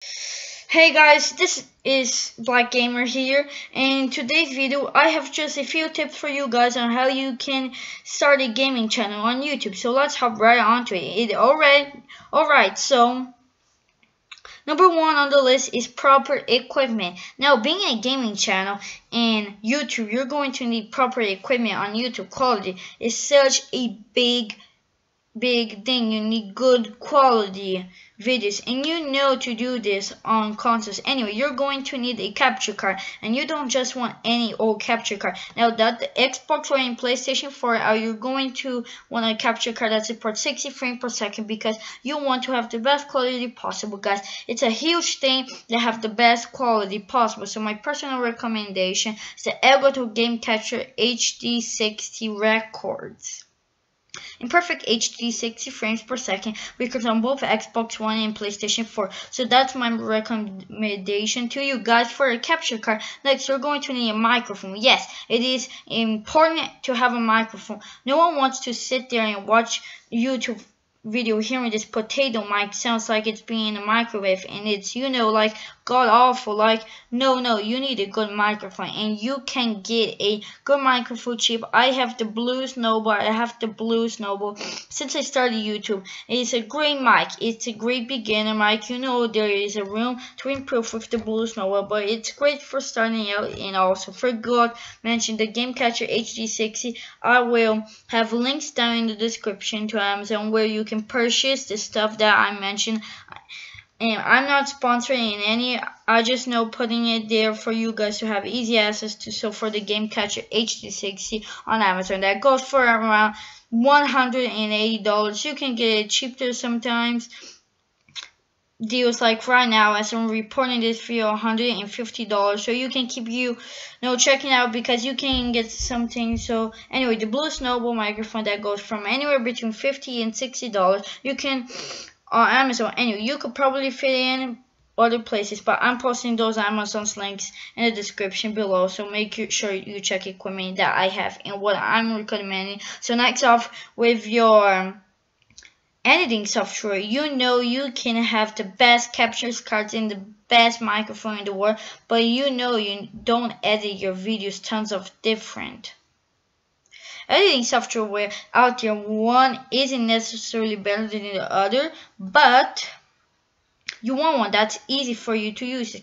Hey guys, this is Black Gamer here, and in today's video I have just a few tips for you guys on how you can start a gaming channel on YouTube. So let's hop right onto it. Alright, so number one on the list is proper equipment. Now, being a gaming channel and YouTube, you're going to need proper equipment on YouTube. Quality is such a big thing. You need good quality videos, and you know to do this on consoles anyway. You're going to need a capture card, and you don't just want any old capture card. Now that the Xbox One and PlayStation 4 are, you're going to want a capture card that supports 60 frames per second because you want to have the best quality possible, guys. It's a huge thing to have the best quality possible. So my personal recommendation is the Elgato Game Capture HD 60 Records. In perfect HD 60 frames per second, records on both Xbox One and PlayStation 4. So that's my recommendation to you guys for a capture card. Next, you're going to need a microphone. Yes, it is important to have a microphone. No one wants to sit there and watch YouTube video hearing this potato mic. Sounds like it's being in a microwave, and it's, you know, like god awful. Like no, you need a good microphone, and you can get a good microphone cheap. I have the Blue Snowball. Since I started YouTube. It's a great mic. It's a great beginner mic. You know, there is a room to improve with the Blue Snowball, but it's great for starting out. And also forgot mention the Game Capture HD 60. I will have links down in the description to Amazon where you can purchase the stuff that I mentioned. And I'm not sponsoring any, I just know putting it there for you guys to have easy access to. So for the Game Capture HD 60 on Amazon, that goes for around $180. You can get it cheaper sometimes. Deals like right now, as I'm reporting this video, $150. So you can keep checking out, because you can get something. So anyway, the Blue Snowball microphone that goes from anywhere between $50 and $60. You can on Amazon. Anyway, you could probably fit in other places, but I'm posting those Amazon's links in the description below. So make sure you check equipment that I have and what I'm recommending. So next off, with your editing software, you know you can have the best capture cards and the best microphone in the world, but you know you don't edit your videos tons of different editing software out there. One isn't necessarily better than the other, but you want one that's easy for you to use.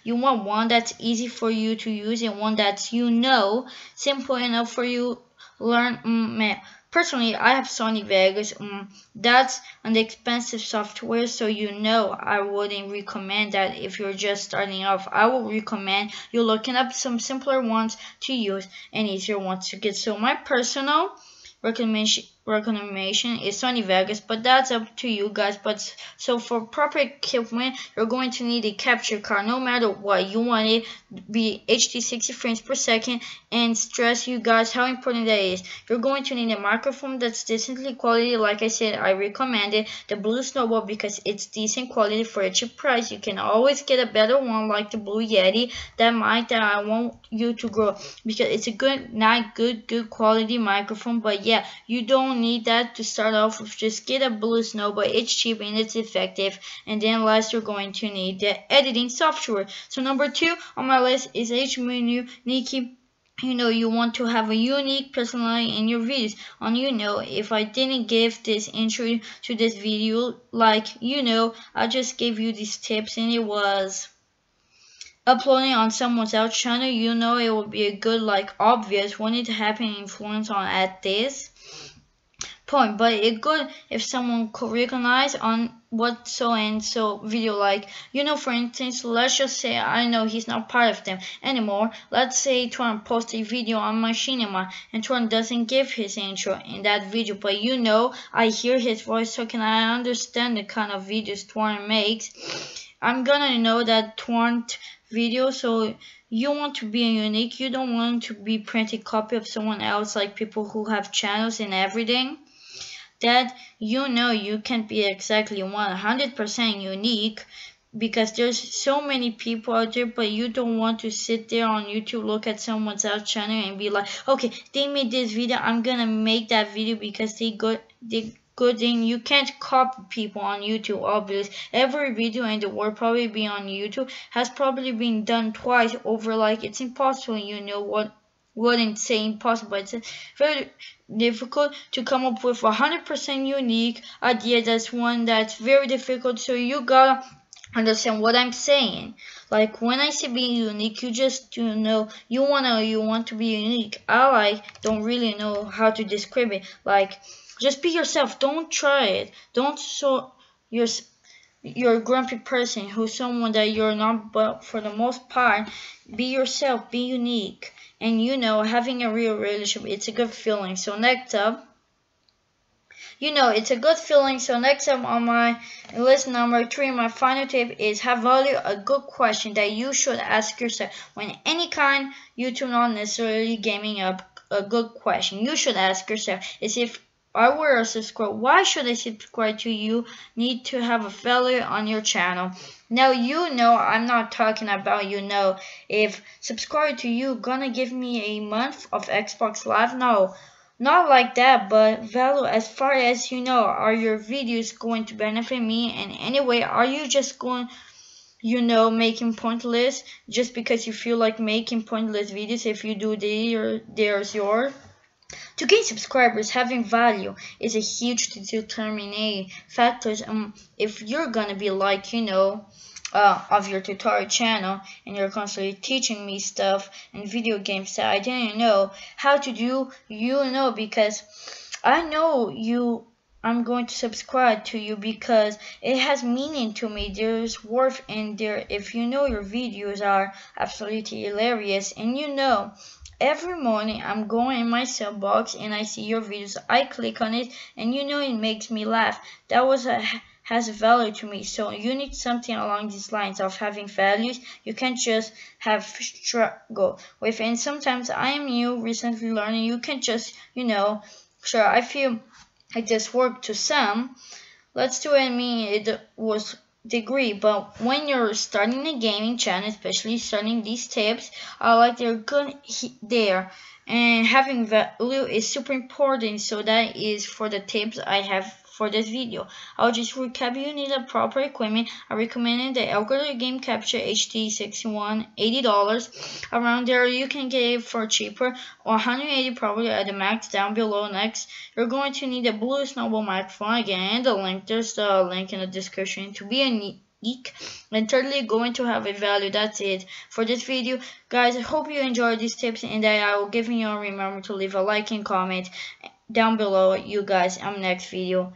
You want one that's easy for you to use, and one that's simple enough for you learn. Personally, I have Sony Vegas. That's an expensive software, so I wouldn't recommend that if you're just starting off. I will recommend you looking up some simpler ones to use and easier ones to get. So my personal recommendation is Sony Vegas, but that's up to you guys. But so for proper equipment, you're going to need a capture card. No matter what, you want it to be HD 60 frames per second, and stress you guys how important that is. You're going to need a microphone that's decently quality. Like I said, I recommend it, the Blue Snowball, because it's decent quality for a cheap price. You can always get a better one like the Blue Yeti. That mic that I want you to grow, because it's a good quality microphone. But yeah, you don't need that to start off with. Just get a Blue Snowball. It's cheap and it's effective. And then last, you're going to need the editing software. So number 2 on my list is HMenu Nikki. You want to have a unique personality in your videos. If I didn't give this intro to this video, I just gave you these tips and it was uploading on someone else's channel, it would be a good, obvious, when it happened influence on at this point. But it's good if someone could recognize on what so and so video, for instance, let's just say I know he's not part of them anymore. Let's say Twan posts a video on Machinima and Twan doesn't give his intro in that video, but I hear his voice, so can I understand the kind of videos Twan makes. I'm gonna know that Twan video. So you want to be unique. You don't want to be printed copy of someone else, like people who have channels and everything. That you can't be exactly 100% unique, because there's so many people out there, but you don't want to sit there on YouTube, look at someone's else channel and be like, okay, they made this video, I'm gonna make that video because they good thing. You can't copy people on YouTube, obviously. Every video in the world probably be on YouTube has probably been done twice over. Like, it's impossible, you know what? Wouldn't say impossible, it's very difficult to come up with 100% unique idea. That's one that's very difficult, so you gotta understand what I'm saying. Like, when I say being unique, you just, you know, you want to be unique. I don't really know how to describe it. Like, just be yourself. Don't try it. Don't show you're a grumpy person who's someone that you're not, but for the most part, be yourself, be unique. And you know, having a real relationship, it's a good feeling. So next up, you know, it's a good feeling. So next up on my list number 3, my final tip is have value a good question that you should ask yourself when any kind YouTube, not necessarily gaming, up a good question you should ask yourself is, if I were a subscriber, why should I subscribe to you? Need to have a value on your channel. Now, you know, I'm not talking about, you know, if subscribe to you gonna give me a month of Xbox Live. No, not like that, but value as far as, you know, are your videos going to benefit me in any way? Are you just going, you know, making pointless just because you feel like making pointless videos? If you do, there's your. To gain subscribers, having value is a huge determining factor. If you're gonna be like, you know, of your tutorial channel and you're constantly teaching me stuff and video games that I didn't know how to do, you know, because I know you, I'm going to subscribe to you because it has meaning to me. There's worth in there. If you know your videos are absolutely hilarious, and you know, every morning I'm going in my cell box and I see your videos, I click on it, and you know, it makes me laugh. That has value to me. So you need something along these lines of having values. You can't just have struggle with it. And sometimes I am new, recently learning. You can just, you know, sure, I feel like this worked to some. Let's do it. I mean, it was degree, but when you're starting a gaming channel, especially starting these tips, I like they're good there, and having value is super important. So that is for the tips I have for this video. I'll just recap. You need a proper equipment. I recommended the Elgato Game Capture HD61, $80. Around there you can get it for cheaper, 180 probably at the max. Down below, next you're going to need a Blue Snowball microphone. Again, there's the link in the description to be unique. And thirdly, going to have a value. That's it for this video, guys. I hope you enjoyed these tips, and that I will give you a remember to leave a like and comment down below. You guys, next video.